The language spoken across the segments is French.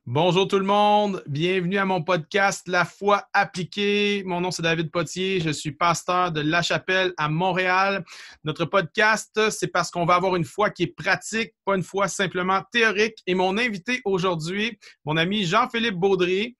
Bonjour tout le monde, bienvenue à mon podcast La foi appliquée. Mon nom c'est David Potier, je suis pasteur de La Chapelle à Montréal. Notre podcast, c'est parce qu'on va avoir une foi qui est pratique, pas une foi simplement théorique. Et mon invité aujourd'hui, mon ami Jean-Philippe Baudry,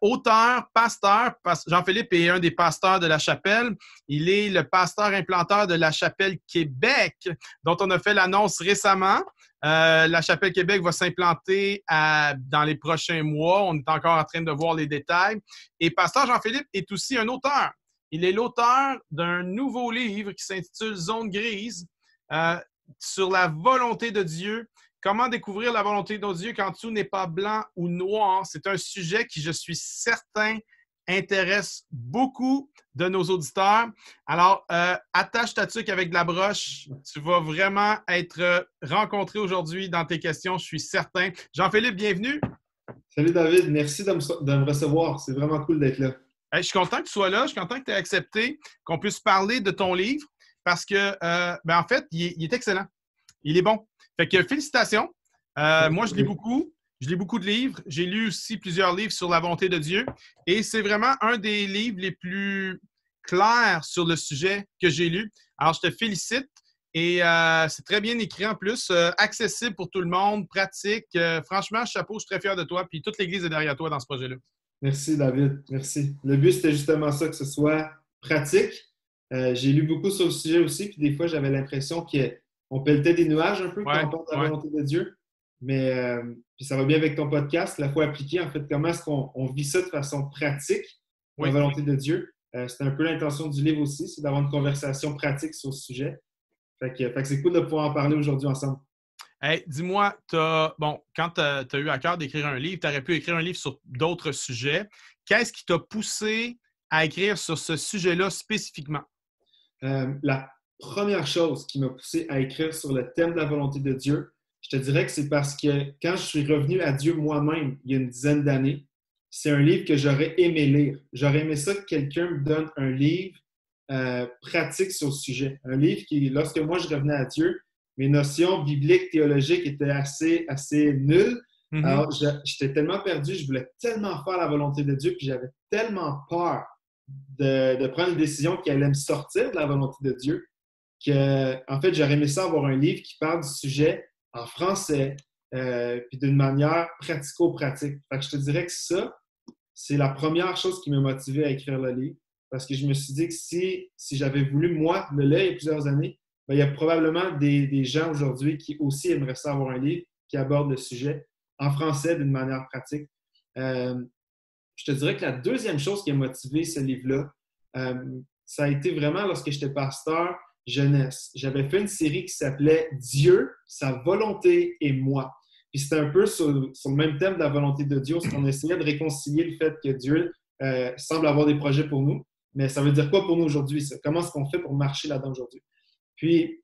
auteur, pasteur. Jean-Philippe est un des pasteurs de La Chapelle. Il est le pasteur implanteur de La Chapelle Québec, dont on a fait l'annonce récemment. La Chapelle Québec va s'implanter dans les prochains mois. On est encore en train de voir les détails. Et pasteur Jean-Philippe est aussi un auteur. Il est l'auteur d'un nouveau livre qui s'intitule Zone grise euh, sur la volonté de Dieu. Comment découvrir la volonté de Dieu quand tout n'est pas blanc ou noir? C'est un sujet qui, je suis certain, intéresse beaucoup de nos auditeurs. Alors, attache ta tuque avec de la broche. Tu vas vraiment être rencontré aujourd'hui dans tes questions, je suis certain. Jean-Philippe, bienvenue. Salut David, merci de me recevoir. C'est vraiment cool d'être là. Je suis content que tu sois là. Je suis content que tu aies accepté qu'on puisse parler de ton livre parce que, en fait, il est excellent. Il est bon. Fait que félicitations. Moi, je lis beaucoup. Je lis beaucoup de livres. J'ai lu aussi plusieurs livres sur la volonté de Dieu. Et c'est vraiment un des livres les plus clairs sur le sujet que j'ai lu. Alors, je te félicite. Et c'est très bien écrit en plus, accessible pour tout le monde, pratique. Franchement, chapeau, je suis très fier de toi. Puis toute l'Église est derrière toi dans ce projet-là. Merci David, merci. Le but, c'était justement ça, que ce soit pratique. J'ai lu beaucoup sur le sujet aussi, puis des fois, j'avais l'impression qu'on pelletait des nuages un peu quand Ouais, on parle de la ouais. volonté de Dieu. Mais puis ça va bien avec ton podcast, La foi appliquée. En fait, comment est-ce qu'on vit ça de façon pratique, la Oui. volonté de Dieu? C'est un peu l'intention du livre aussi, c'est d'avoir une conversation pratique sur ce sujet. Fait que c'est cool de pouvoir en parler aujourd'hui ensemble. Hey, dis-moi, quand tu as eu à cœur d'écrire un livre, tu aurais pu écrire un livre sur d'autres sujets. Qu'est-ce qui t'a poussé à écrire sur ce sujet-là spécifiquement? La première chose qui m'a poussé à écrire sur le thème de la volonté de Dieu, je te dirais que c'est parce que quand je suis revenu à Dieu moi-même il y a une dizaine d'années, c'est un livre que j'aurais aimé lire. J'aurais aimé ça que quelqu'un me donne un livre pratique sur le sujet. Un livre qui, lorsque moi je revenais à Dieu, mes notions bibliques, théologiques étaient assez nulles. Mhm. Alors, j'étais tellement perdu, je voulais tellement faire la volonté de Dieu, puis j'avais tellement peur de prendre une décision qui allait me sortir de la volonté de Dieu, que, en fait, j'aurais aimé ça avoir un livre qui parle du sujet en français, puis d'une manière pratico-pratique. Fait que je te dirais que ça, c'est la première chose qui m'a motivé à écrire le livre, parce que je me suis dit que si j'avais voulu, moi, le lire il y a plusieurs années, ben, il y a probablement des gens aujourd'hui qui aussi aimeraient ça avoir un livre qui aborde le sujet en français d'une manière pratique. Euh, je te dirais que la deuxième chose qui a motivé ce livre-là, ça a été vraiment lorsque j'étais pasteur jeunesse. J'avais fait une série qui s'appelait Dieu, sa volonté et moi. Puis c'était un peu sur le même thème de la volonté de Dieu, parce qu'on essayait de réconcilier le fait que Dieu semble avoir des projets pour nous. Mais ça veut dire quoi pour nous aujourd'hui, ça? Comment est-ce qu'on fait pour marcher là-dedans aujourd'hui? Puis,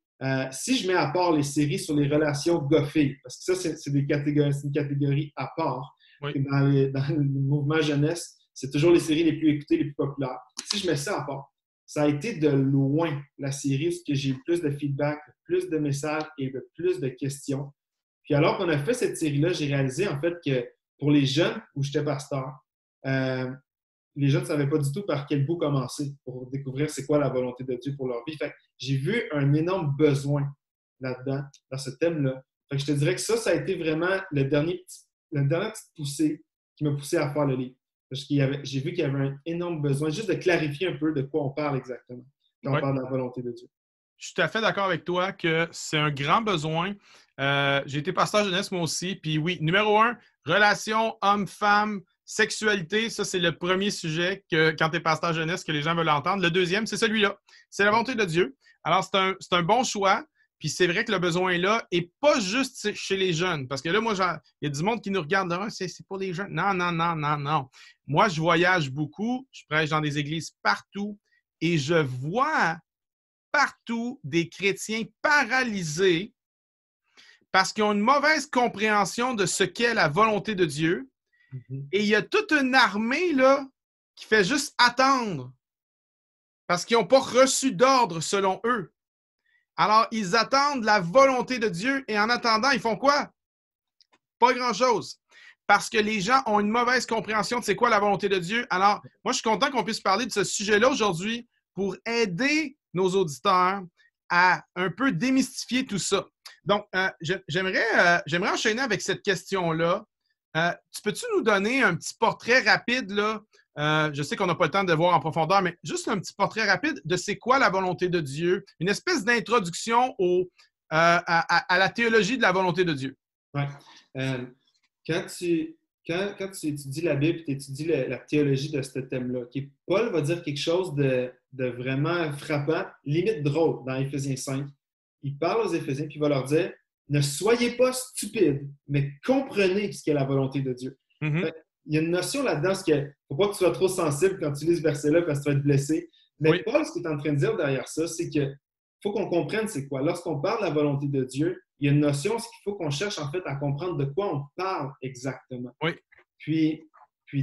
si je mets à part les séries sur les relations goffées, parce que ça, c'est une catégorie à part, Oui. dans le mouvement jeunesse, c'est toujours les séries les plus écoutées, les plus populaires. Si je mets ça à part, ça a été de loin la série où j'ai eu le plus de feedback, plus de messages et le plus de questions. Puis alors qu'on a fait cette série-là, j'ai réalisé en fait que pour les jeunes où j'étais pasteur, euh, les gens ne savaient pas du tout par quel bout commencer pour découvrir c'est quoi la volonté de Dieu pour leur vie. Fait que j'ai vu un énorme besoin là-dedans, dans ce thème-là. Fait que je te dirais que ça a été vraiment la dernière petite poussée qui m'a poussé à faire le livre. Parce que j'ai vu qu'il y avait un énorme besoin juste de clarifier un peu de quoi on parle exactement quand on Oui. parle de la volonté de Dieu. Je suis tout à fait d'accord avec toi que c'est un grand besoin. J'ai été pasteur jeunesse moi aussi. Puis oui, numéro un, relation homme-femme, sexualité, ça c'est le premier sujet que quand tu es pasteur jeunesse que les gens veulent entendre. Le deuxième, c'est celui-là. C'est la volonté de Dieu. Alors c'est un bon choix. Puis c'est vrai que le besoin est là et pas juste chez les jeunes. Parce que là, moi, il y a du monde qui nous regarde. Ah, c'est pour les jeunes. Non, non, non, non, non. Moi, je voyage beaucoup. Je prêche dans des églises partout et je vois partout des chrétiens paralysés parce qu'ils ont une mauvaise compréhension de ce qu'est la volonté de Dieu. Mhm. Et il y a toute une armée là, qui fait juste attendre parce qu'ils n'ont pas reçu d'ordre selon eux. Alors, ils attendent la volonté de Dieu et en attendant, ils font quoi? Pas grand-chose. parce que les gens ont une mauvaise compréhension de c'est quoi la volonté de Dieu. Alors, moi, je suis content qu'on puisse parler de ce sujet-là aujourd'hui pour aider nos auditeurs à un peu démystifier tout ça. Donc, j'aimerais enchaîner avec cette question-là. Peux-tu nous donner un petit portrait rapide, là? Je sais qu'on n'a pas le temps de voir en profondeur, mais juste un petit portrait rapide de c'est quoi la volonté de Dieu, une espèce d'introduction à la théologie de la volonté de Dieu. Oui. Quand tu étudies la Bible et tu étudies la théologie de ce thème-là, Paul va dire quelque chose de vraiment frappant, limite drôle dans Éphésiens 5. Il parle aux Éphésiens puis il va leur dire « Ne soyez pas stupides, mais comprenez ce qu'est la volonté de Dieu. Mm-hmm. » Il y a une notion là-dedans, il ne faut pas que tu sois trop sensible quand tu lis ce verset-là parce que tu vas être blessé. Mais oui. Paul, ce qu'il est en train de dire derrière ça, c'est qu'il faut qu'on comprenne c'est quoi. Lorsqu'on parle de la volonté de Dieu, il y a une notion, c'est qu'il faut qu'on cherche en fait à comprendre de quoi on parle exactement. Oui. Puis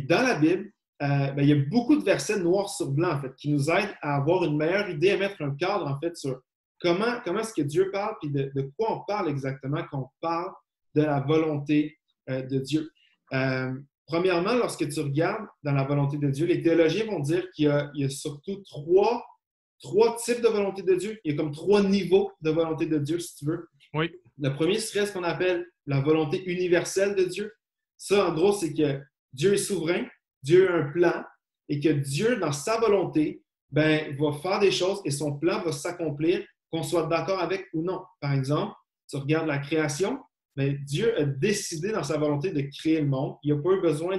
dans la Bible, il y a beaucoup de versets noir sur blanc en fait qui nous aident à avoir une meilleure idée, à mettre un cadre en fait sur comment est-ce que Dieu parle puis de quoi on parle exactement quand on parle de la volonté de Dieu. Premièrement, lorsque tu regardes dans la volonté de Dieu, les théologiens vont dire qu'il y a surtout trois types de volonté de Dieu. Il y a comme 3 niveaux de volonté de Dieu, si tu veux. Oui. Le premier serait ce qu'on appelle la volonté universelle de Dieu. Ça, en gros, c'est que Dieu est souverain, Dieu a un plan, et que Dieu, dans sa volonté, va faire des choses et son plan va s'accomplir, qu'on soit d'accord avec ou non. Par exemple, tu regardes la création, Dieu a décidé dans sa volonté de créer le monde. Il n'a pas eu besoin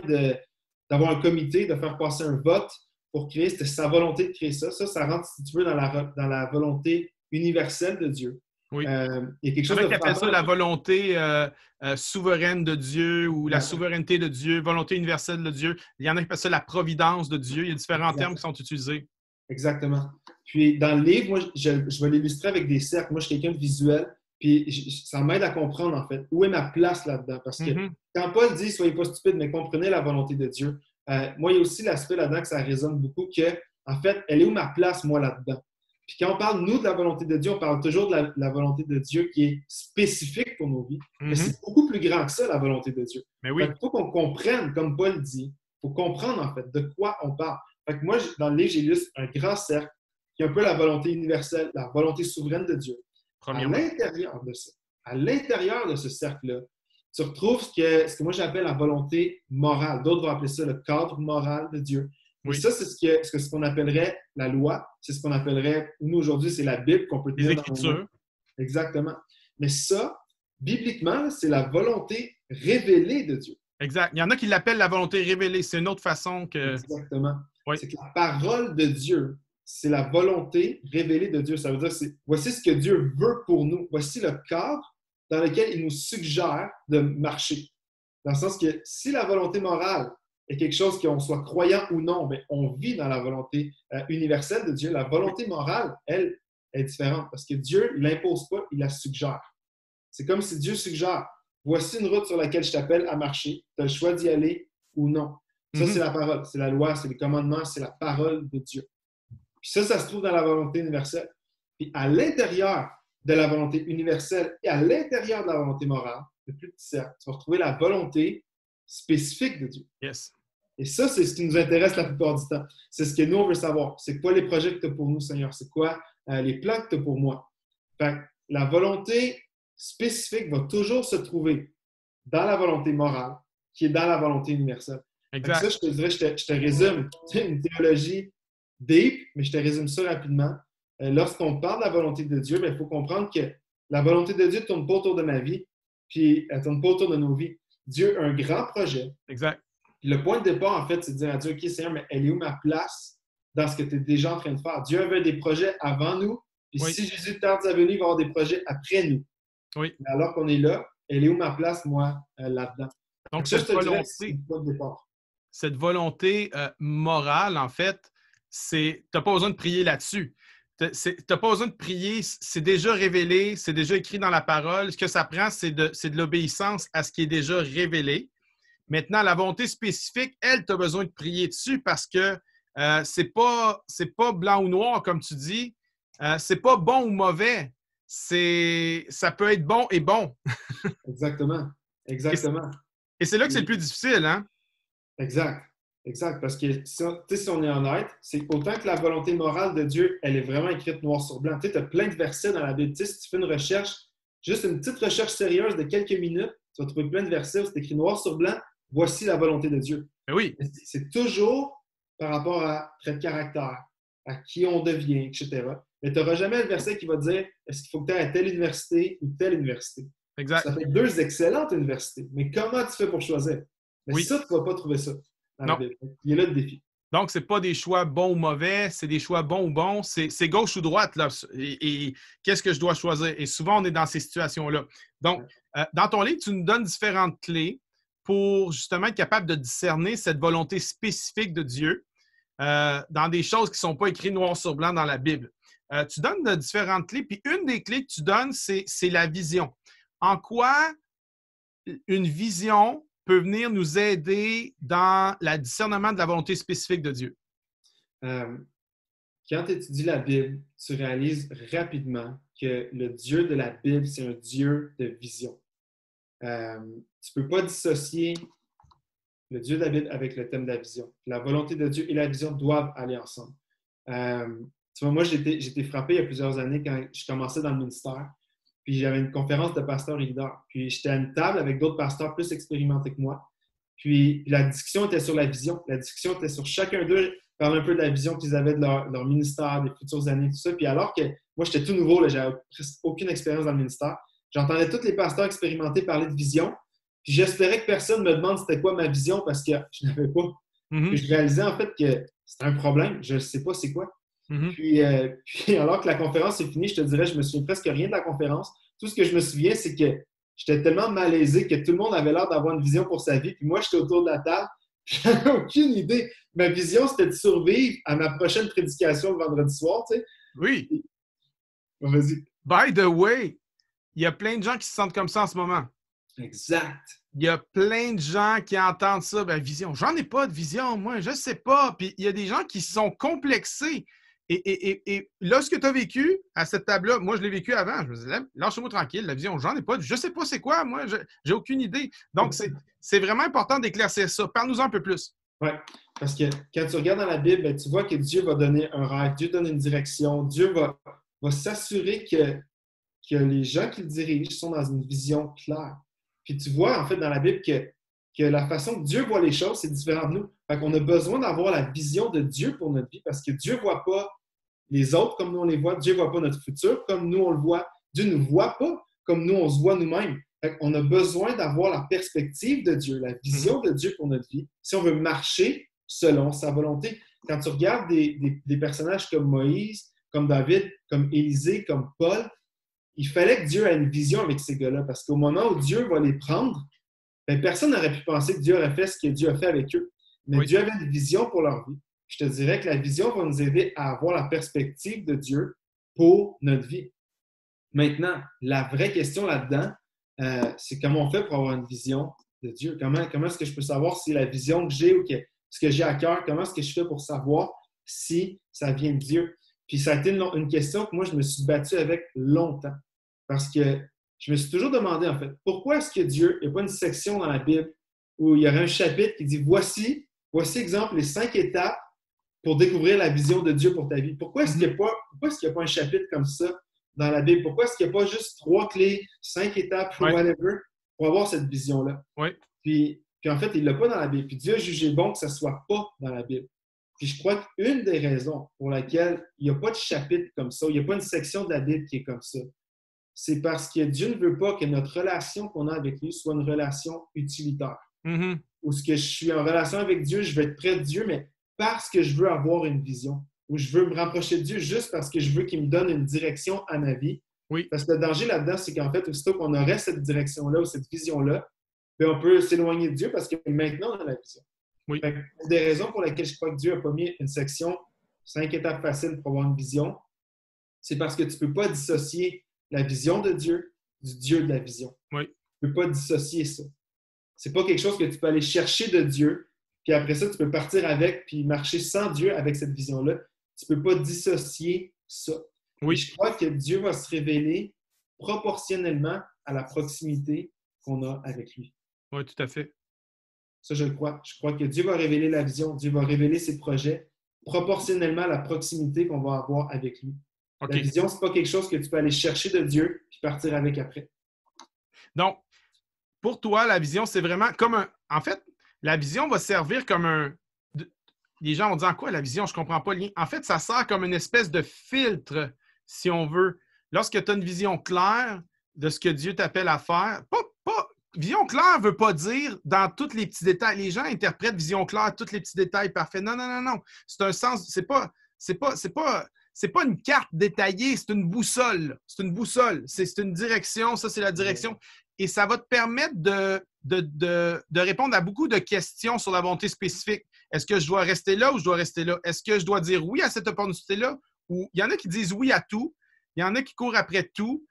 d'avoir un comité, de faire passer un vote pour créer. C'était sa volonté de créer ça. Ça rentre, si tu veux, dans la volonté universelle de Dieu. Oui. Il y a quelque chose qui appelle ça la volonté souveraine de Dieu ou la souveraineté de Dieu, volonté universelle de Dieu. Il y en a qui appellent ça la providence de Dieu. Il y a différents termes qui sont utilisés. Exactement. Puis dans le livre, moi, je vais l'illustrer avec des cercles. Moi, je suis quelqu'un de visuel. Puis ça m'aide à comprendre, en fait, où est ma place là-dedans. Parce que quand Paul dit « Soyez pas stupides, mais comprenez la volonté de Dieu », moi, il y a aussi l'aspect là-dedans que ça résonne beaucoup, que, en fait, elle est où ma place, moi, là-dedans? Puis quand on parle, nous, de la volonté de Dieu, on parle toujours de la volonté de Dieu qui est spécifique pour nos vies. Mais c'est beaucoup plus grand que ça, la volonté de Dieu. Mais oui. Il faut qu'on comprenne, comme Paul dit, il faut comprendre, en fait, de quoi on parle. Fait que moi, dans le livre, j'illustre un grand cercle qui est un peu la volonté universelle, la volonté souveraine de Dieu. À l'intérieur de ce cercle-là, tu retrouves ce que moi j'appelle la volonté morale. D'autres vont appeler ça le cadre moral de Dieu. Oui. Et ça, c'est ce qu'on appellerait la loi. C'est ce qu'on appellerait, nous aujourd'hui, c'est la Bible qu'on peut tenir les Écritures. Exactement. Mais ça, bibliquement, c'est la volonté révélée de Dieu. Exact. Il y en a qui l'appellent la volonté révélée. C'est une autre façon que... Exactement. Oui. C'est que la parole de Dieu, c'est la volonté révélée de Dieu. Ça veut dire voici ce que Dieu veut pour nous. Voici le cadre dans lequel il nous suggère de marcher. Dans le sens que si la volonté morale est quelque chose qu'on soit croyant ou non, on vit dans la volonté universelle de Dieu. La volonté morale, elle, est différente parce que Dieu ne l'impose pas, il la suggère. C'est comme si Dieu suggère, voici une route sur laquelle je t'appelle à marcher. Tu as le choix d'y aller ou non. Ça, c'est la parole, c'est la loi, c'est les commandements, c'est la parole de Dieu. Puis ça se trouve dans la volonté universelle. Puis à l'intérieur de la volonté universelle et à l'intérieur de la volonté morale, le plus petit cercle, tu vas retrouver la volonté spécifique de Dieu. Yes. Et ça, c'est ce qui nous intéresse la plupart du temps. C'est ce que nous, on veut savoir. C'est quoi les projets que tu as pour nous, Seigneur? C'est quoi les plans que tu as pour moi? Fait que la volonté spécifique va toujours se trouver dans la volonté morale, qui est dans la volonté universelle. Exact. Ça, je te dirais, je te résume une théologie deep, mais je te résume ça rapidement. Lorsqu'on parle de la volonté de Dieu, il faut comprendre que la volonté de Dieu ne tourne pas autour de ma vie, puis elle ne tourne pas autour de nos vies. Dieu a un grand projet. Exact. Le point de départ, en fait, c'est de dire à Dieu, OK, Seigneur, mais elle est où ma place dans ce que tu es déjà en train de faire? Dieu avait des projets avant nous, puis si Jésus tarde à venir, il va avoir des projets après nous. Oui. Mais alors qu'on est là, elle est où ma place, moi, là-dedans? Donc, ça, c'est le point de départ. Cette volonté morale, en fait, tu n'as pas besoin de prier là-dessus. Tu n'as pas besoin de prier, c'est déjà révélé, c'est déjà écrit dans la parole. Ce que ça prend, c'est de l'obéissance à ce qui est déjà révélé. Maintenant, la volonté spécifique, elle, tu as besoin de prier dessus parce que c'est pas blanc ou noir, comme tu dis. C'est pas bon ou mauvais. Ça peut être bon et bon. Exactement. Exactement. Et c'est là que c'est le plus difficile, hein? Exact. Exact. Parce que si on est honnête, c'est autant que la volonté morale de Dieu, elle est vraiment écrite noir sur blanc. Tu as plein de versets dans la Bible. Si tu fais une recherche, juste une petite recherche sérieuse de quelques minutes, tu vas trouver plein de versets où c'est écrit noir sur blanc, voici la volonté de Dieu. Ben oui. C'est toujours par rapport à trait de caractère, à qui on devient, etc. Mais tu n'auras jamais le verset qui va dire est-ce qu'il faut que tu ailles à telle université ou telle université. Exact. Ça fait deux excellentes universités. Mais comment tu fais pour choisir? Mais Oui. ça, tu ne vas pas trouver ça dans la Non. Bible. Il est là le défi. Donc, ce n'est pas des choix bons ou mauvais, c'est des choix bons ou bons. C'est gauche ou droite, là. Et qu'est-ce que je dois choisir? Et souvent, on est dans ces situations-là. Donc, dans ton livre, tu nous donnes différentes clés pour justement être capable de discerner cette volonté spécifique de Dieu dans des choses qui ne sont pas écrites noir sur blanc dans la Bible. Tu donnes différentes clés, puis une des clés que tu donnes, c'est la vision. En quoi une vision peut venir nous aider dans le discernement de la volonté spécifique de Dieu? Quand tu étudies la Bible, tu réalises rapidement que le Dieu de la Bible, c'est un Dieu de vision. Tu ne peux pas dissocier le Dieu de la Bible avec le thème de la vision. La volonté de Dieu et la vision doivent aller ensemble. Tu vois, moi, j'ai été frappé il y a plusieurs années quand je commençais dans le ministère. Puis j'avais une conférence de pasteurs et leaders. Puis j'étais à une table avec d'autres pasteurs plus expérimentés que moi. Puis la discussion était sur la vision. La discussion était sur chacun d'eux, parler un peu de la vision qu'ils avaient de leur ministère, des futures années, tout ça. Puis alors que moi, j'étais tout nouveau, j'avais presque aucune expérience dans le ministère, j'entendais tous les pasteurs expérimentés parler de vision. Puis j'espérais que personne me demande c'était quoi ma vision parce que je n'avais pas. Puis je réalisais en fait que c'était un problème. Je ne sais pas c'est quoi. Puis alors que la conférence est finie, je te dirais, je me souviens presque rien de la conférence. Tout ce que je me souviens, c'est que j'étais tellement malaisé que tout le monde avait l'air d'avoir une vision pour sa vie. Puis moi, j'étais autour de la table. Je n'avais aucune idée. Ma vision, c'était de survivre à ma prochaine prédication le vendredi soir. Tu sais. Oui. Bon, vas-y. By the way, il y a plein de gens qui se sentent comme ça en ce moment. Exact. Il y a plein de gens qui entendent ça, ben, vision. J'en ai pas de vision, moi, je sais pas. Puis il y a des gens qui sont complexés. Et là, ce que tu as vécu à cette table-là, moi, je l'ai vécu avant. Je me disais, lâchez-moi tranquille, la vision, j'en ai pas. Je sais pas c'est quoi, moi, j'ai aucune idée. Donc, c'est vraiment important d'éclaircir ça. Parle-nous un peu plus. Oui, parce que quand tu regardes dans la Bible, ben, tu vois que Dieu va donner un rêve, Dieu donne une direction, Dieu va s'assurer que les gens qui le dirigent sont dans une vision claire. Puis tu vois, en fait, dans la Bible, que la façon que Dieu voit les choses, c'est différent de nous. Fait qu'on a besoin d'avoir la vision de Dieu pour notre vie parce que Dieu ne voit pas les autres comme nous on les voit. Dieu ne voit pas notre futur comme nous on le voit. Dieu ne nous voit pas comme nous on se voit nous-mêmes. Fait qu'on a besoin d'avoir la perspective de Dieu, la vision de Dieu pour notre vie, si on veut marcher selon sa volonté. Quand tu regardes des personnages comme Moïse, comme David, comme Élisée, comme Paul, il fallait que Dieu ait une vision avec ces gars-là parce qu'au moment où Dieu va les prendre, ben, personne n'aurait pu penser que Dieu aurait fait ce que Dieu a fait avec eux. Mais Oui. Dieu avait une vision pour leur vie. Je te dirais que la vision va nous aider à avoir la perspective de Dieu pour notre vie. Maintenant, la vraie question là-dedans, c'est comment on fait pour avoir une vision de Dieu? Comment est-ce que je peux savoir si la vision que j'ai ou ce que j'ai à cœur, comment est-ce que je fais pour savoir si ça vient de Dieu? Puis ça a été une question que moi, je me suis battu avec longtemps. Parce que je me suis toujours demandé, en fait, pourquoi est-ce que Dieu, il n'y a pas une section dans la Bible où il y aurait un chapitre qui dit voici, exemple, les 5 étapes pour découvrir la vision de Dieu pour ta vie. Pourquoi est-ce qu'il n'y a pas un chapitre comme ça dans la Bible? Pourquoi est-ce qu'il n'y a pas juste 3 clés, 5 étapes, whatever, pour avoir cette vision-là? Oui. Puis en fait, il ne l'a pas dans la Bible. Puis Dieu a jugé bon que ça ne soit pas dans la Bible. Puis je crois qu'une des raisons pour laquelle il n'y a pas de chapitre comme ça, il n'y a pas une section de la Bible qui est comme ça, c'est parce que Dieu ne veut pas que notre relation qu'on a avec lui soit une relation utilitaire. Où ce que je suis en relation avec Dieu, je veux être près de Dieu, mais parce que je veux avoir une vision. Ou je veux me rapprocher de Dieu juste parce que je veux qu'il me donne une direction à ma vie. Oui. Parce que le danger là-dedans, c'est qu'en fait, aussitôt qu'on aurait cette direction-là ou cette vision-là, bien, on peut s'éloigner de Dieu parce que maintenant, on a la vision. Oui. C'est des raisons pour lesquelles je crois que Dieu n'a pas mis une section 5 étapes faciles pour avoir une vision. C'est parce que tu ne peux pas dissocier la vision de Dieu du Dieu de la vision. Oui. Tu ne peux pas dissocier ça. Ce n'est pas quelque chose que tu peux aller chercher de Dieu, puis après ça, tu peux partir avec, puis marcher sans Dieu avec cette vision-là. Tu ne peux pas dissocier ça. Oui. Et je crois que Dieu va se révéler proportionnellement à la proximité qu'on a avec lui. Oui, tout à fait. Ça, je le crois. Je crois que Dieu va révéler la vision, Dieu va révéler ses projets proportionnellement à la proximité qu'on va avoir avec lui. La OK. vision, ce n'est pas quelque chose que tu peux aller chercher de Dieu puis partir avec après. Donc, pour toi, la vision, c'est vraiment comme un. En fait, la vision va servir comme un. Les gens vont dire en quoi la vision, je ne comprends pas le lien. En fait, ça sert comme une espèce de filtre, si on veut. Lorsque tu as une vision claire de ce que Dieu t'appelle à faire, vision claire ne veut pas dire dans tous les petits détails. Les gens interprètent vision claire, tous les petits détails parfaits. Non, non, non, non. C'est un sens, c'est pas une carte détaillée, c'est une boussole. C'est une boussole. C'est une direction, ça, c'est la direction. Et ça va te permettre de répondre à beaucoup de questions sur la volonté spécifique. Est-ce que je dois rester là ou je dois rester là? Est-ce que je dois dire oui à cette opportunité-là? Ou il y en a qui disent oui à tout. Il y en a qui courent après tout.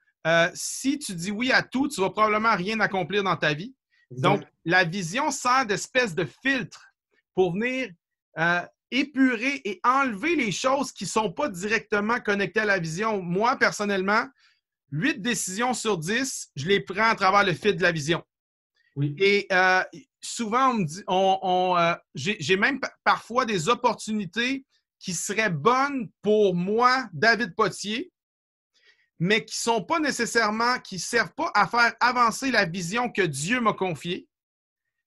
Si tu dis oui à tout, tu ne vas probablement rien accomplir dans ta vie. Donc, la vision sert d'espèce de filtre pour venir épurer et enlever les choses qui ne sont pas directement connectées à la vision. Moi, personnellement, 8 décisions sur 10, je les prends à travers le fil de la vision. Oui. Et souvent, on me dit, j'ai même parfois des opportunités qui seraient bonnes pour moi, David Potier, mais qui sont pas nécessairement, qui ne servent pas à faire avancer la vision que Dieu m'a confiée.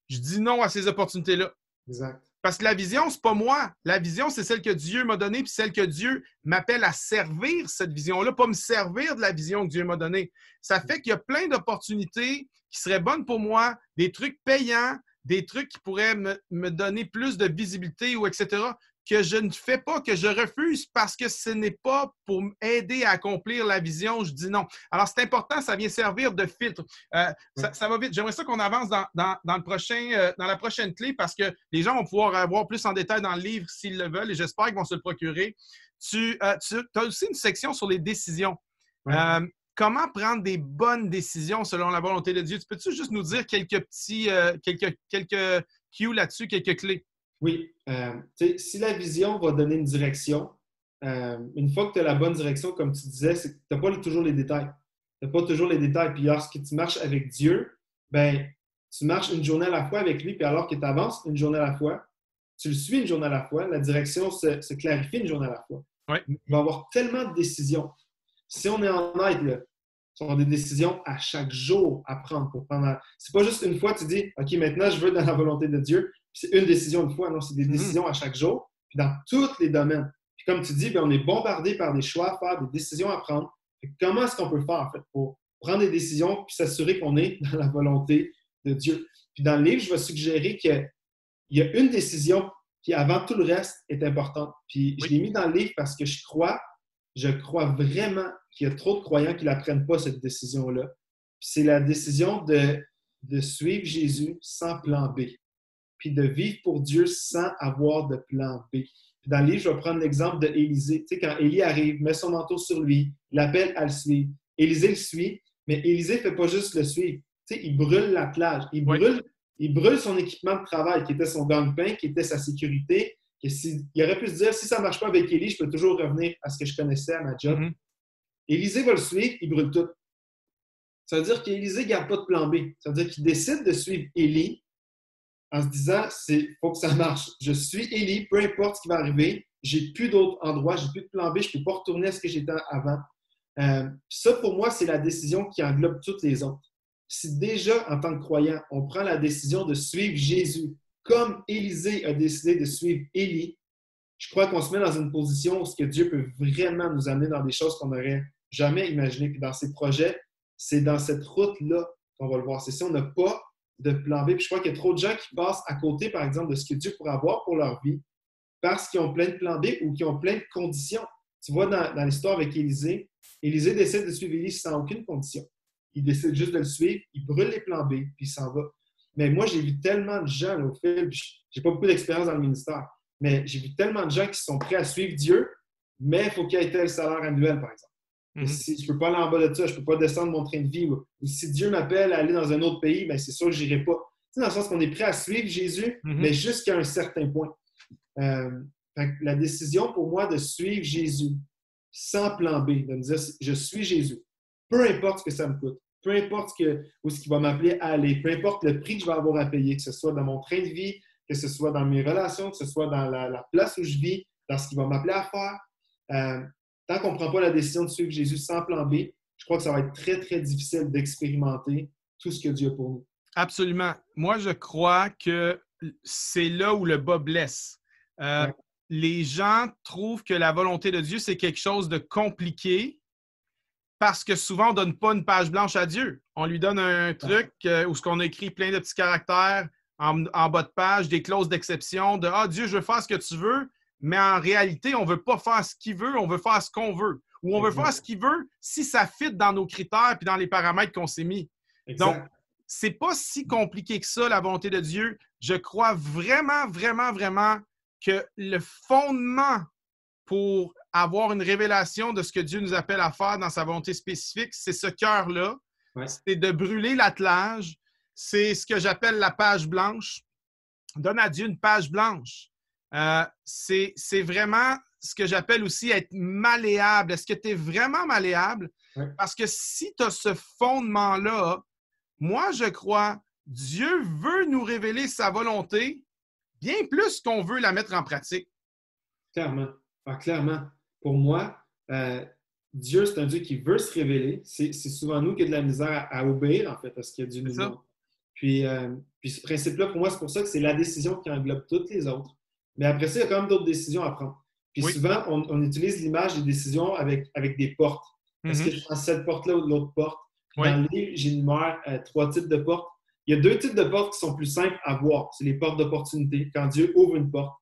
Je dis non à ces opportunités-là. Exact. Parce que la vision, ce n'est pas moi. La vision, c'est celle que Dieu m'a donnée, puis celle que Dieu m'appelle à servir, cette vision-là, pas me servir de la vision que Dieu m'a donnée. Ça fait qu'il y a plein d'opportunités qui seraient bonnes pour moi, des trucs payants, des trucs qui pourraient me donner plus de visibilité, ou etc., que je ne fais pas, que je refuse parce que ce n'est pas pour m'aider à accomplir la vision. Je dis non. Alors, c'est important, ça vient servir de filtre. Ça va vite. J'aimerais ça qu'on avance dans la prochaine clé parce que les gens vont pouvoir voir plus en détail dans le livre s'ils le veulent et j'espère qu'ils vont se le procurer. Tu as aussi une section sur les décisions. Ouais. Comment prendre des bonnes décisions selon la volonté de Dieu? Peux-tu juste nous dire quelques petits, quelques cues là-dessus, quelques clés? Oui. Si la vision va donner une direction, une fois que tu as la bonne direction, comme tu disais, tu n'as pas toujours les détails. Tu n'as pas toujours les détails. Puis lorsque tu marches avec Dieu, ben, tu marches une journée à la fois avec lui, puis alors que tu avances une journée à la fois, tu le suis une journée à la fois, la direction se clarifie une journée à la fois. Ouais. Il va y avoir tellement de décisions. Si on est en aide, là, ce sont des décisions à chaque jour à prendre. C'est pas juste une fois, tu dis, OK, maintenant, je veux dans la volonté de Dieu. Puis c'est une décision une fois. Non, c'est des décisions à chaque jour, puis dans tous les domaines. Puis comme tu dis, bien, on est bombardé par des choix à faire, des décisions à prendre. Puis comment est-ce qu'on peut faire, en fait, pour prendre des décisions puis s'assurer qu'on est dans la volonté de Dieu? Puis dans le livre, je vais suggérer qu'il y a une décision qui, avant tout le reste, est importante. Puis je l'ai mis dans le livre parce que je crois vraiment qu'il y a trop de croyants qui ne la prennent pas, cette décision-là. Puis c'est la décision de suivre Jésus sans plan B. Puis de vivre pour Dieu sans avoir de plan B. Puis dans le livre, je vais prendre l'exemple d'Élisée. Tu sais, quand Élie arrive, met son manteau sur lui, l'appelle à le suivre. Élisée le suit, mais Élisée ne fait pas juste le suivre. Tu sais, il brûle l'attelage. Il brûle son équipement de travail, qui était son gagne-pain, qui était sa sécurité. Il aurait pu se dire, si ça ne marche pas avec Élie, je peux toujours revenir à ce que je connaissais, à ma job. Élisée va le suivre, il brûle tout. Ça veut dire qu'Élisée ne garde pas de plan B. Ça veut dire qu'il décide de suivre Élie en se disant, il faut que ça marche. Je suis Élie, peu importe ce qui va arriver, j'ai plus d'autres endroits, j'ai plus de plan B, je ne peux pas retourner à ce que j'étais avant. Ça, pour moi, c'est la décision qui englobe toutes les autres. Si déjà, en tant que croyant, on prend la décision de suivre Jésus, comme Élisée a décidé de suivre Élie, je crois qu'on se met dans une position où ce que Dieu peut vraiment nous amener dans des choses qu'on n'aurait jamais imaginées. Puis dans ses projets, c'est dans cette route-là qu'on va le voir. C'est si on n'a pas de plan B. Puis je crois qu'il y a trop de gens qui passent à côté, par exemple, de ce que Dieu pourrait avoir pour leur vie parce qu'ils ont plein de plans B ou qu'ils ont plein de conditions. Tu vois, dans l'histoire avec Élisée, Élisée décide de suivre Élie sans aucune condition. Il décide juste de le suivre, il brûle les plans B, puis il s'en va. Mais moi, j'ai vu tellement de gens là, au fil, j'ai pas beaucoup d'expérience dans le ministère, mais j'ai vu tellement de gens qui sont prêts à suivre Dieu, mais il faut qu'il y ait tel salaire annuel, par exemple. Si je ne peux pas aller en bas de ça, je ne peux pas descendre mon train de vie. Ou si Dieu m'appelle à aller dans un autre pays, bien, c'est sûr que je n'irai pas. Tu sais, dans le sens qu'on est prêt à suivre Jésus, mais jusqu'à un certain point. La décision pour moi de suivre Jésus sans plan B, de me dire je suis Jésus, peu importe ce que ça me coûte, peu importe où ce qu'il va m'appeler à aller, peu importe le prix que je vais avoir à payer, que ce soit dans mon train de vie, que ce soit dans mes relations, que ce soit dans la place où je vis, dans ce qu'il va m'appeler à faire. Tant qu'on ne prend pas la décision de suivre Jésus sans plan B, je crois que ça va être très, très difficile d'expérimenter tout ce que Dieu a pour nous. Absolument. Moi, je crois que c'est là où le bas blesse. Ouais. Les gens trouvent que la volonté de Dieu, c'est quelque chose de compliqué parce que souvent, on ne donne pas une page blanche à Dieu. On lui donne un truc où ce qu'on a écrit plein de petits caractères en bas de page, des clauses d'exception de « Ah, Dieu, je veux faire ce que tu veux », mais en réalité, on ne veut pas faire ce qu'il veut, on veut faire ce qu'on veut. Ou on veut faire ce qu'il veut si ça fit dans nos critères et dans les paramètres qu'on s'est mis. Exact. Donc, c'est pas si compliqué que ça, la volonté de Dieu. Je crois vraiment, vraiment, vraiment que le fondement pour avoir une révélation de ce que Dieu nous appelle à faire dans sa volonté spécifique, c'est ce cœur-là. Ouais. C'est de brûler l'attelage. C'est ce que j'appelle la page blanche. Donne à Dieu une page blanche. C'est vraiment ce que j'appelle aussi être malléable. Est-ce que tu es vraiment malléable? Ouais. Parce que si tu as ce fondement-là, moi, je crois, Dieu veut nous révéler sa volonté bien plus qu'on veut la mettre en pratique. Clairement. Clairement. Pour moi, Dieu, c'est un Dieu qui veut se révéler. C'est souvent nous qui avons de la misère à obéir, en fait, à ce qu'il Dieu nous demande. Puis ce principe-là, pour moi, c'est pour ça que c'est la décision qui englobe toutes les autres. Mais après ça, il y a quand même d'autres décisions à prendre. Puis souvent, on utilise l'image des décisions avec des portes. Est-ce que je prends cette porte-là ou l'autre porte? Dans le livre, j'énumère 3 types de portes. Il y a 2 types de portes qui sont plus simples à voir. C'est les portes d'opportunité, quand Dieu ouvre une porte,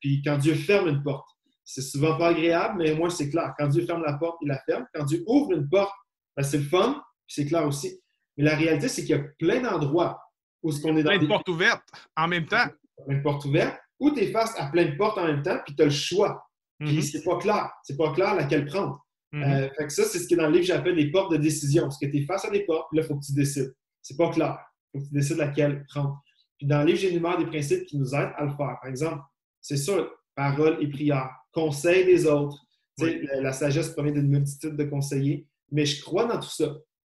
puis quand Dieu ferme une porte. C'est souvent pas agréable, mais moi, c'est clair. Quand Dieu ferme la porte, il la ferme. Quand Dieu ouvre une porte, ben, c'est le fun, puis c'est clair aussi. Mais la réalité, c'est qu'il y a plein d'endroits où ce qu'on est dans plein de portes ouvertes en même temps. Plein de portes ouvertes, ou tu es face à plein de portes en même temps, puis tu as le choix. Puis c'est pas clair. C'est pas clair laquelle prendre. Fait que ça, c'est ce qui est dans le livre, j'appelle les portes de décision. Parce que tu es face à des portes, puis là, il faut que tu décides. C'est pas clair. Il faut que tu décides laquelle prendre. Puis dans le livre, j'énumère des principes qui nous aident à le faire. Par exemple, c'est sûr, parole et prière, conseil des autres. La sagesse provient d'une multitude de conseillers. Mais je crois dans tout ça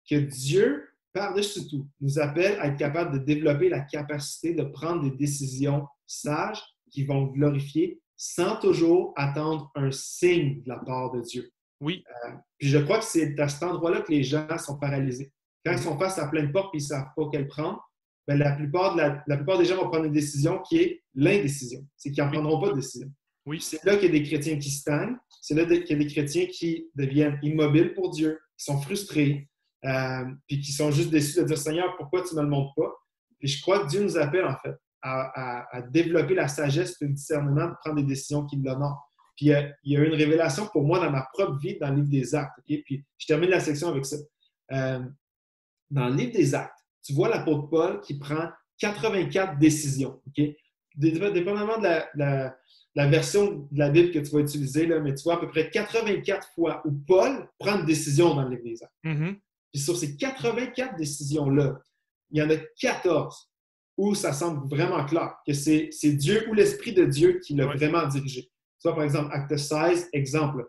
que Dieu, par-dessus tout, nous appelle à être capable de développer la capacité de prendre des décisions sages qui vont glorifier sans toujours attendre un signe de la part de Dieu. Oui. Puis je crois que c'est à cet endroit-là que les gens sont paralysés. Quand ils sont face à plein de portes et ils ne savent pas quelle prendre, bien, la plupart des gens vont prendre une décision qui est l'indécision. C'est qu'ils n'en prendront pas de décision. Oui. C'est là qu'il y a des chrétiens qui stagnent. C'est là qu'il y a des chrétiens qui deviennent immobiles pour Dieu, qui sont frustrés, puis qui sont juste déçus de dire « Seigneur, pourquoi tu ne me le montres pas? » Puis je crois que Dieu nous appelle, en fait, à développer la sagesse et le discernement de prendre des décisions qui l'honorent. Puis il y a eu une révélation pour moi dans ma propre vie dans le livre des Actes. Okay? Puis je termine la section avec ça. Dans le livre des Actes, tu vois l'apôtre Paul qui prend 84 décisions. Okay? Dépendamment de la version de la Bible que tu vas utiliser, là, mais tu vois à peu près 84 fois où Paul prend une décision dans le livre des Actes. Puis sur ces 84 décisions-là, il y en a 14 où ça semble vraiment clair que c'est Dieu ou l'Esprit de Dieu qui l'a vraiment dirigé. Tu vois, par exemple, Acte 16, exemple,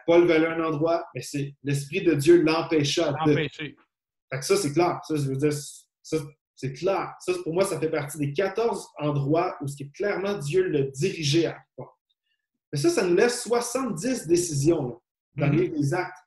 Paul veut aller à un endroit, mais c'est l'Esprit de Dieu l'empêcha de. Fait que ça, c'est clair. Ça, je veux dire, ça, c'est clair. Ça, pour moi, ça fait partie des 14 endroits où c'est clairement Dieu le dirigeait à quoi. Mais ça nous laisse 70 décisions là, dans le livre des Actes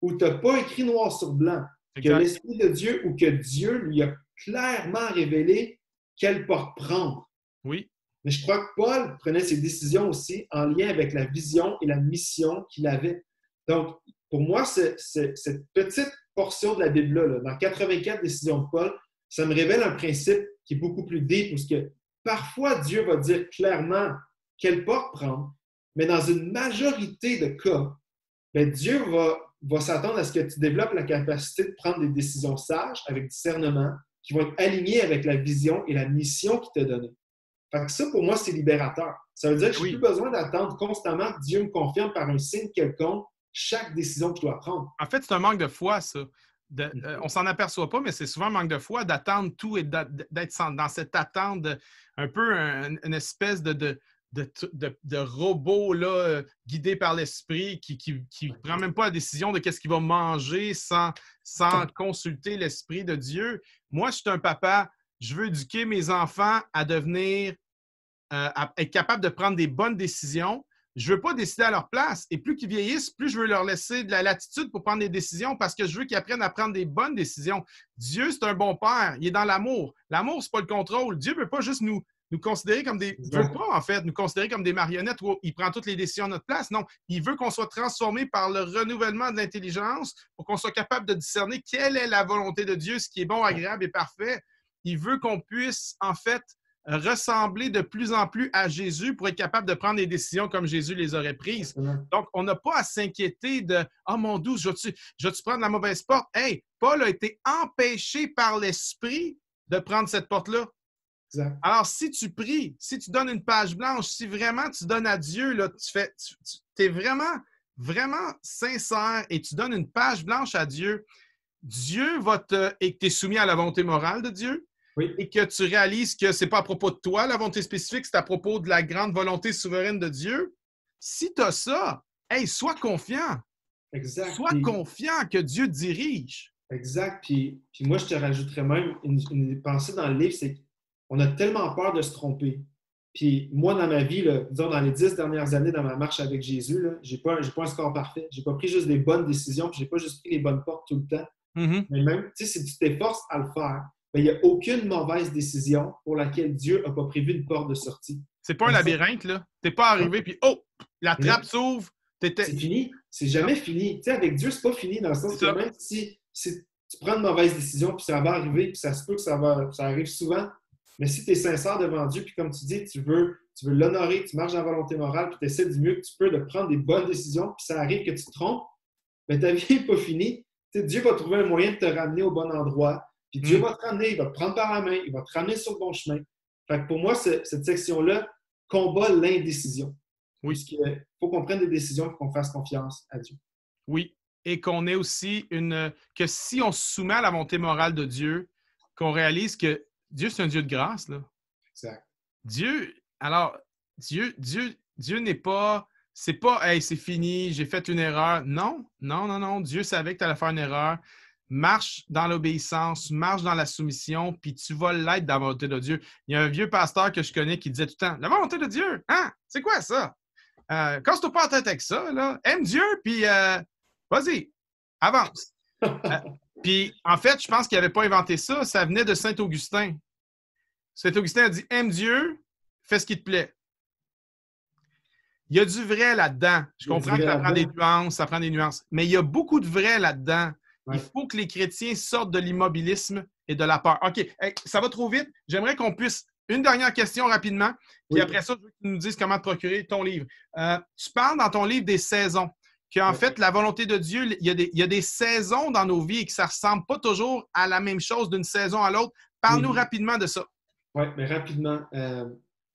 où tu n'as pas écrit noir sur blanc que l'Esprit de Dieu ou que Dieu lui a clairement révélé quelle porte prendre. Oui. Mais je crois que Paul prenait ses décisions aussi en lien avec la vision et la mission qu'il avait. Donc, pour moi, cette petite portion de la Bible-là, dans 84 décisions de Paul, ça me révèle un principe qui est beaucoup plus deep, parce que parfois, Dieu va dire clairement quelle porte prendre, mais dans une majorité de cas, bien, Dieu va s'attendre à ce que tu développes la capacité de prendre des décisions sages, avec discernement, qui vont être alignées avec la vision et la mission qu'il t'a donnée. Fait que ça, pour moi, c'est libérateur. Ça veut dire que je n'ai plus besoin d'attendre constamment que Dieu me confirme par un signe quelconque chaque décision que je dois prendre. En fait, c'est un manque de foi, ça. On ne s'en aperçoit pas, mais c'est souvent un manque de foi d'attendre tout et d'être dans cette attente, un peu une espèce de de robot là, guidé par l'esprit qui ne prend même pas la décision de qu'est-ce qu'il va manger sans consulter l'esprit de Dieu. Moi, je suis un papa, je veux éduquer mes enfants à devenir, à être capable de prendre des bonnes décisions. Je ne veux pas décider à leur place. Et plus qu'ils vieillissent, plus je veux leur laisser de la latitude pour prendre des décisions parce que je veux qu'ils apprennent à prendre des bonnes décisions. Dieu, c'est un bon père. Il est dans l'amour. L'amour, ce n'est pas le contrôle. Dieu ne veut pas juste nous considérer comme des... Il ne veut pas, en fait, nous considérer comme des marionnettes où il prend toutes les décisions à notre place. Non, il veut qu'on soit transformé par le renouvellement de l'intelligence pour qu'on soit capable de discerner quelle est la volonté de Dieu, ce qui est bon, agréable et parfait. Il veut qu'on puisse, en fait, ressembler de plus en plus à Jésus pour être capable de prendre des décisions comme Jésus les aurait prises. Donc, on n'a pas à s'inquiéter de « Ah, mon Dieu, je vais-tu prendre la mauvaise porte? » Hey, Paul a été empêché par l'Esprit de prendre cette porte-là. Exact. Alors, si tu pries, si tu donnes une page blanche, si vraiment tu donnes à Dieu, là, tu es vraiment, vraiment sincère et tu donnes une page blanche à Dieu, Dieu va et que tu es soumis à la volonté morale de Dieu, oui, et que tu réalises que ce n'est pas à propos de toi, la volonté spécifique, c'est à propos de la grande volonté souveraine de Dieu. Si tu as ça, hey, sois confiant. Exact. Sois confiant que Dieu te dirige. Exact. Puis moi, je te rajouterais même une pensée dans le livre, c'est qu'on a tellement peur de se tromper. Puis moi, dans ma vie, là, disons, dans les 10 dernières années, dans ma marche avec Jésus, je n'ai pas un score parfait. Je n'ai pas pris juste des bonnes décisions, puis je n'ai pas juste pris les bonnes portes tout le temps. Mm-hmm. Mais même, si tu t'efforces à le faire, il n'y a aucune mauvaise décision pour laquelle Dieu n'a pas prévu une porte de sortie. C'est pas un labyrinthe, là. Tu n'es pas arrivé, puis oh, la trappe s'ouvre. C'est fini. C'est jamais fini. T'sais, avec Dieu, c'est pas fini, dans le sens que même si tu prends une mauvaise décision, puis ça va arriver, puis ça se peut que ça arrive souvent, mais si tu es sincère devant Dieu, puis comme tu dis, tu veux l'honorer, tu marches dans la volonté morale, puis tu essaies du mieux que tu peux de prendre des bonnes décisions, puis ça arrive que tu te trompes, mais ta vie n'est pas finie. T'sais, Dieu va trouver un moyen de te ramener au bon endroit. Puis Dieu va te ramener, il va te prendre par la main, il va te ramener sur le bon chemin. Fait que pour moi, cette section-là combat l'indécision. Oui. Puisqu'il faut qu'on prenne des décisions et qu'on fasse confiance à Dieu. Oui. Et qu'on ait aussi que si on se soumet à la volonté morale de Dieu, qu'on réalise que Dieu, c'est un Dieu de grâce, là. Exact. Dieu n'est pas... C'est pas « Hey, c'est fini, j'ai fait une erreur ». Non. Dieu savait que tu allais faire une erreur. Marche dans l'obéissance, marche dans la soumission, puis tu vas l'être dans la volonté de Dieu. Il y a un vieux pasteur que je connais qui disait tout le temps « La volonté de Dieu, hein? C'est quoi ça? Casse-toi pas la tête avec ça, là. Aime Dieu, puis vas-y, avance. » Puis, en fait, je pense qu'il n'avait pas inventé ça. Ça venait de Saint-Augustin. Saint-Augustin a dit « Aime Dieu, fais ce qui te plaît. » Il y a du vrai là-dedans. Je comprends que ça prend des nuances, mais il y a beaucoup de vrai là-dedans. Ouais. Il faut que les chrétiens sortent de l'immobilisme et de la peur. OK, hey, ça va trop vite. J'aimerais qu'on puisse... Une dernière question rapidement, puis après ça, je veux que tu nous dises comment te procurer ton livre. Tu parles dans ton livre des saisons, qu'en fait, la volonté de Dieu, il y a des saisons dans nos vies et que ça ne ressemble pas toujours à la même chose d'une saison à l'autre. Parle-nous rapidement de ça. Oui, mais rapidement.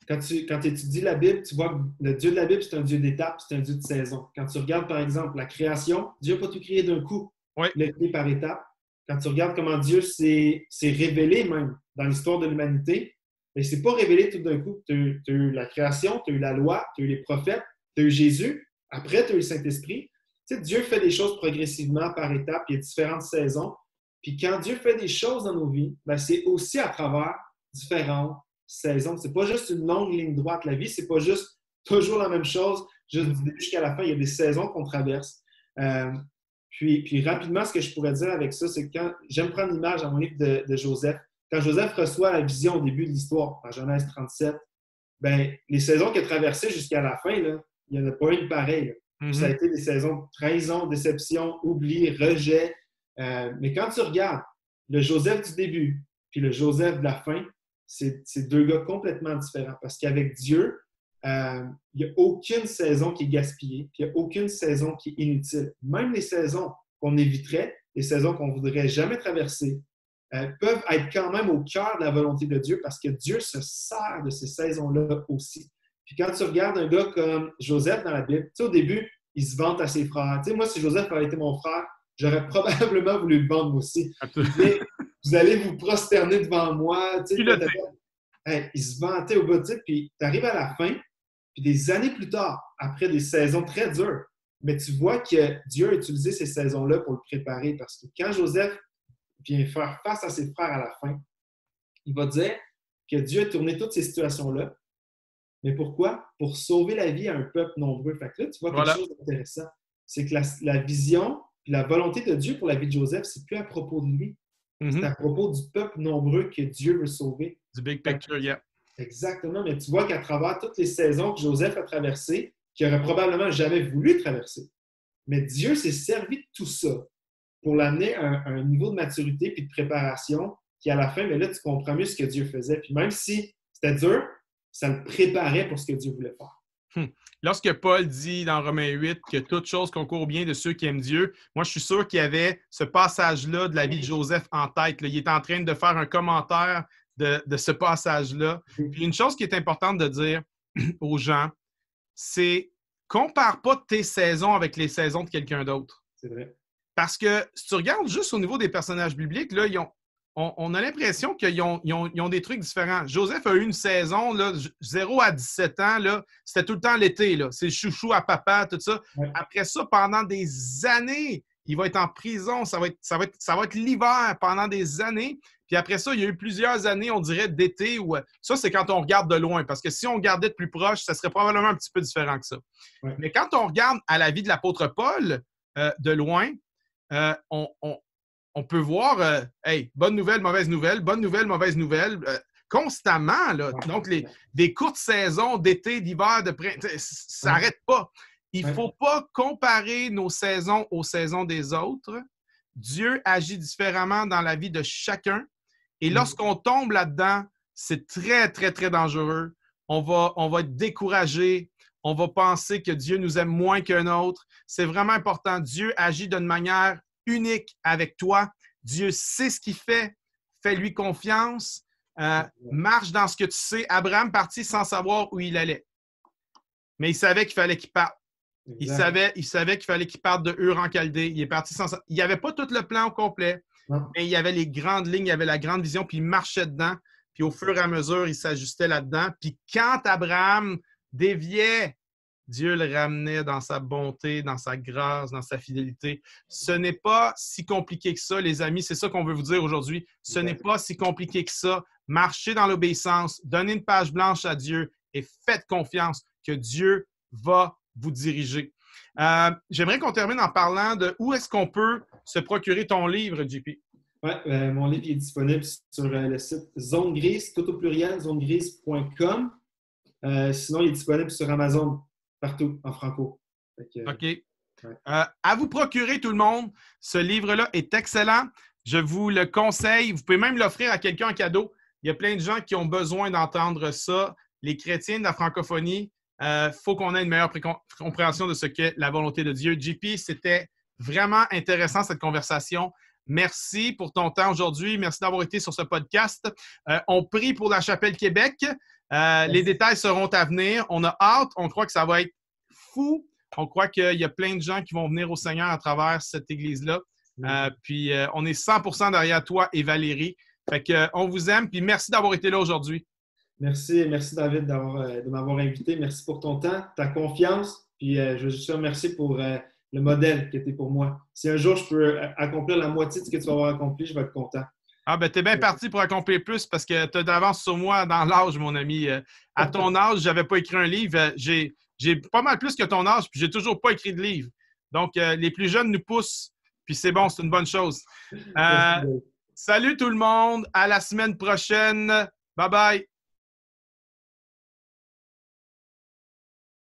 Quand tu étudies la Bible, tu vois que le Dieu de la Bible, c'est un Dieu d'étapes, c'est un Dieu de saison. Quand tu regardes, par exemple, la création, Dieu n'a pas tout créé d'un coup. Oui. Il l'a créé par étapes. Quand tu regardes comment Dieu s'est révélé même dans l'histoire de l'humanité, mais il ne s'est pas révélé tout d'un coup. Tu as eu la création, tu as eu la loi, tu as eu les prophètes, tu as eu Jésus. Après, tu as eu le Saint-Esprit. Tu sais, Dieu fait des choses progressivement par étapes. Il y a différentes saisons. Puis quand Dieu fait des choses dans nos vies, ben, c'est aussi à travers différentes saisons. C'est pas juste une longue ligne droite. La vie, c'est pas juste toujours la même chose, juste du début jusqu'à la fin. Il y a des saisons qu'on traverse. Puis rapidement, ce que je pourrais dire avec ça, c'est que quand j'aime prendre l'image dans mon livre de Joseph, quand Joseph reçoit la vision au début de l'histoire, en Genèse 37, ben, les saisons qu'il a traversées jusqu'à la fin, là, il n'y en a pas une pareille. Mm-hmm. Ça a été des saisons de trahison, déception, oubli, rejet. Mais quand tu regardes le Joseph du début puis le Joseph de la fin, c'est deux gars complètement différents. Parce qu'avec Dieu, il n'y a aucune saison qui est gaspillée, puis il n'y a aucune saison qui est inutile. Même les saisons qu'on éviterait, les saisons qu'on ne voudrait jamais traverser, peuvent être quand même au cœur de la volonté de Dieu parce que Dieu se sert de ces saisons-là aussi. Puis quand tu regardes un gars comme Joseph dans la Bible, tu sais, au début, il se vante à ses frères. Tu sais, moi, si Joseph avait été mon frère, j'aurais probablement voulu le vendre moi aussi. Mais vous allez vous prosterner devant moi. Tu sais, il se vantait au bout de ça, puis tu arrives à la fin, Puis des années plus tard, après des saisons très dures, mais tu vois que Dieu a utilisé ces saisons-là pour le préparer parce que quand Joseph vient faire face à ses frères à la fin, il va dire que Dieu a tourné toutes ces situations-là. Mais pourquoi? Pour sauver la vie à un peuple nombreux. Fait que là, tu vois quelque chose d'intéressant. C'est que la vision et la volonté de Dieu pour la vie de Joseph, c'est plus à propos de lui. C'est à propos du peuple nombreux que Dieu veut sauver. Du big picture, yeah. Exactement. Mais tu vois qu'à travers toutes les saisons que Joseph a traversées, qu'il n'aurait probablement jamais voulu traverser, mais Dieu s'est servi de tout ça pour l'amener à un niveau de maturité puis de préparation qui, à la fin, mais là, tu comprends mieux ce que Dieu faisait. Puis même si c'était dur, ça le préparait pour ce que Dieu voulait faire. Lorsque Paul dit dans Romains 8 que toute chose concourt au bien de ceux qui aiment Dieu, moi, je suis sûr qu'il y avait ce passage-là de la vie de Joseph en tête. Là. Il est en train de faire un commentaire de ce passage-là. Puis une chose qui est importante de dire aux gens, c'est compare pas tes saisons avec les saisons de quelqu'un d'autre. C'est vrai. Parce que si tu regardes juste au niveau des personnages bibliques, là, on a l'impression qu'ils ont des trucs différents. Joseph a eu une saison, là, 0 à 17 ans, là, c'était tout le temps l'été. C'est le chouchou à papa, tout ça. Ouais. Après ça, pendant des années, il va être en prison. Ça va être l'hiver pendant des années. Puis après ça, il y a eu plusieurs années, on dirait, d'été. Ça, c'est quand on regarde de loin. Parce que si on regardait de plus proche, ça serait probablement un petit peu différent que ça. Ouais. Mais quand on regarde à la vie de l'apôtre Paul de loin, on peut voir, hey, bonne nouvelle, mauvaise nouvelle, bonne nouvelle, mauvaise nouvelle, constamment. Là. Donc, des courtes saisons d'été, d'hiver, de printemps, ça n'arrête pas. Il ne faut pas comparer nos saisons aux saisons des autres. Dieu agit différemment dans la vie de chacun. Et lorsqu'on tombe là-dedans, c'est très, très, très dangereux. On va être découragé. On va penser que Dieu nous aime moins qu'un autre. C'est vraiment important. Dieu agit d'une manière unique avec toi. Dieu sait ce qu'il fait. Fais-lui confiance. Marche dans ce que tu sais. Abraham partit sans savoir où il allait. Mais il savait qu'il fallait qu'il parte. Il savait qu'il fallait qu'il parte de Ur en Chaldée. Il est parti sans savoir. Il n'y avait pas tout le plan au complet, mais il y avait les grandes lignes, il y avait la grande vision, puis il marchait dedans. Puis au fur et à mesure, il s'ajustait là-dedans. Puis quand Abraham déviait, Dieu le ramenait dans sa bonté, dans sa grâce, dans sa fidélité. Ce n'est pas si compliqué que ça, les amis. C'est ça qu'on veut vous dire aujourd'hui. Ce n'est pas si compliqué que ça. Marchez dans l'obéissance, donnez une page blanche à Dieu et faites confiance que Dieu va vous diriger. J'aimerais qu'on termine en parlant de où est-ce qu'on peut se procurer ton livre, JP. Oui, mon livre est disponible sur le site Zone Grise, tout au pluriel, zonegrise.com. Sinon, il est disponible sur Amazon. Partout, en franco. OK. Ouais. À vous procurer, tout le monde. Ce livre-là est excellent. Je vous le conseille. Vous pouvez même l'offrir à quelqu'un en cadeau. Il y a plein de gens qui ont besoin d'entendre ça. Les chrétiens de la francophonie, faut qu'on ait une meilleure compréhension de ce qu'est la volonté de Dieu. JP, c'était vraiment intéressant cette conversation. Merci pour ton temps aujourd'hui. Merci d'avoir été sur ce podcast. On prie pour la Chapelle Québec. Les détails seront à venir. On a hâte. On croit que ça va être fou. On croit qu'il y a plein de gens qui vont venir au Seigneur à travers cette église-là. Puis, on est 100% derrière toi et Valérie. Fait que, on vous aime. Puis, merci d'avoir été là aujourd'hui. Merci David de m'avoir invité. Merci pour ton temps, ta confiance. Puis, je veux juste te remercier pour le modèle que tu es pour moi. Si un jour je peux accomplir la moitié de ce que tu vas avoir accompli, je vais être content. Ah, ben, t'es bien parti pour accomplir plus parce que tu as d'avance sur moi dans l'âge, mon ami. À ton âge, je n'avais pas écrit un livre. J'ai pas mal plus que ton âge, puis j'ai toujours pas écrit de livre. Donc, les plus jeunes nous poussent, puis c'est bon, c'est une bonne chose. Salut tout le monde. À la semaine prochaine. Bye bye.